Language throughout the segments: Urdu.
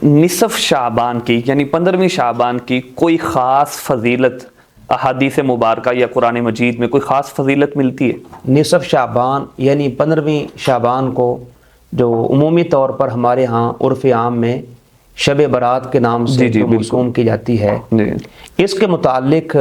نصف شعبان کی یعنی 15ویں شعبان کی کوئی خاص فضیلت احادیث مبارکہ یا قرآن مجید میں کوئی خاص فضیلت ملتی ہے؟ نصف شعبان یعنی 15ویں شعبان کو جو عمومی طور پر ہمارے ہاں عرف عام میں شب برات کے نام سے مرسوم کی جاتی ہے، اس کے متعلق،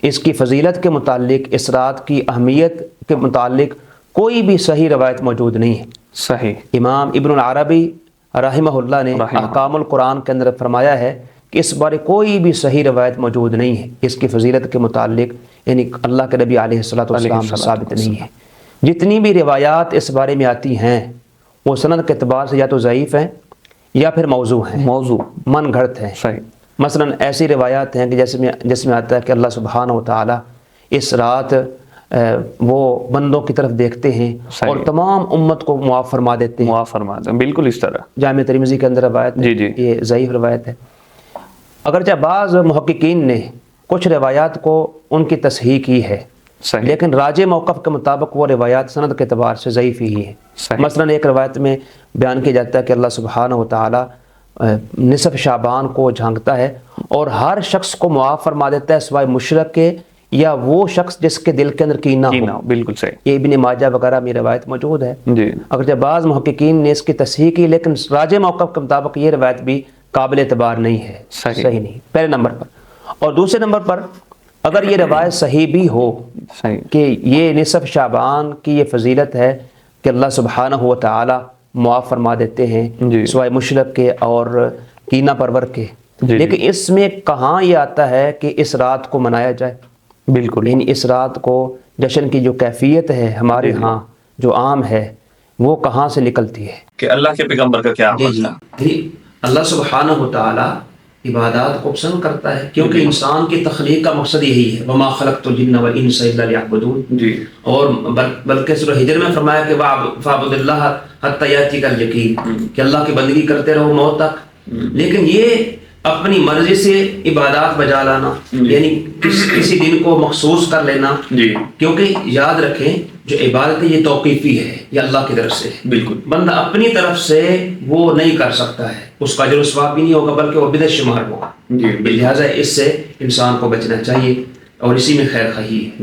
اس کی فضیلت کے متعلق، اس رات کی اہمیت کے متعلق کوئی بھی صحیح روایت موجود نہیں ہے۔ صحیح امام ابن العربی رحمہ اللہ نے احکام القرآن کے اندر فرمایا ہے کہ اس بارے کوئی بھی صحیح روایت موجود نہیں ہے، اس کی فضیلت کے متعلق، یعنی اللہ کے نبی علیہ السلام سے ثابت نہیں ہے۔ جتنی بھی روایات اس بارے میں آتی ہیں وہ سند کے اعتبار سے یا تو ضعیف ہیں یا پھر موضوع ہیں، من گھڑت ہیں۔ صحیح۔ مثلا ایسی روایات ہیں کہ جس میں آتا ہے کہ اللہ سبحانہ و تعالی اس رات وہ بندوں کی طرف دیکھتے ہیں اور تمام امت کو معاف فرما دیتے ہیں، معاف فرما دیں، بالکل اس طرح جامع ترمذی کے اندر روایت ہے، یہ ضعیف روایت ہے۔ اگرچہ بعض محققین نے کچھ روایات کو ان کی تصحیح کی ہے، لیکن راجح موقف کے مطابق وہ روایات سند کے اعتبار سے ضعیف ہی ہے۔ مثلا ایک روایت میں بیان کیا جاتا ہے کہ اللہ سبحانہ و تعالی نصف شعبان کو جھانکتا ہے اور ہر شخص کو معاف فرما دیتا ہے سوائے مشرک کے یا وہ شخص جس کے دل کے اندر کینہ ہو۔ بالکل صحیح۔ یہ ابن ماجہ وغیرہ میں روایت موجود ہے۔ جی۔ اگرچہ بعض محققین نے اس کی تصحیح کی، لیکن راجح موقف کے مطابق یہ روایت بھی قابل اعتبار نہیں ہے، صحیح نہیں، پہلے نمبر پر۔ اور دوسرے نمبر پر اگر یہ روایت صحیح بھی ہو کہ یہ نصف شعبان کی یہ فضیلت ہے کہ اللہ سبحانہ و تعالی معاف فرما دیتے ہیں سوائے مشرک کے اور کینہ پرور کے، لیکن اس میں کہاں یہ آتا ہے کہ اس رات کو منایا جائے؟ بالکل، یعنی اس رات کو جشن کی جو کیفیت ہے ہمارے ہاں جو عام ہے وہ کہاں سے نکلتی ہے کہ اللہ کے پیغمبر کا کیا عمل تھا؟ اللہ سبحانہ و تعالی عبادات کو پسند کرتا ہے، کیونکہ انسان کی تخلیق کا مقصد یہی ہے، وما خلقت الجن والانس الا لیعبدون۔ اور بلکہ سورہ ہجر میں فرمایا کہ فاعبد اللہ حتی یاتیک الیقین، کہ اللہ کی بندگی کرتے رہو موت تک۔ لیکن یہ اپنی مرضی سے عبادات بجا لانا، یعنی کسی دن کو مخصوص کر لینا، کیونکہ یاد رکھیں جو عبادت ہے یہ توقیفی ہے، یہ اللہ کی طرف سے، بالکل بندہ اپنی طرف سے وہ نہیں کر سکتا ہے، اس کا اجر و ثواب بھی نہیں ہوگا بلکہ وہ بدعت شمار ہوگا۔ لہٰذا اس سے انسان کو بچنا چاہیے اور اسی میں خیر خواہی ہے۔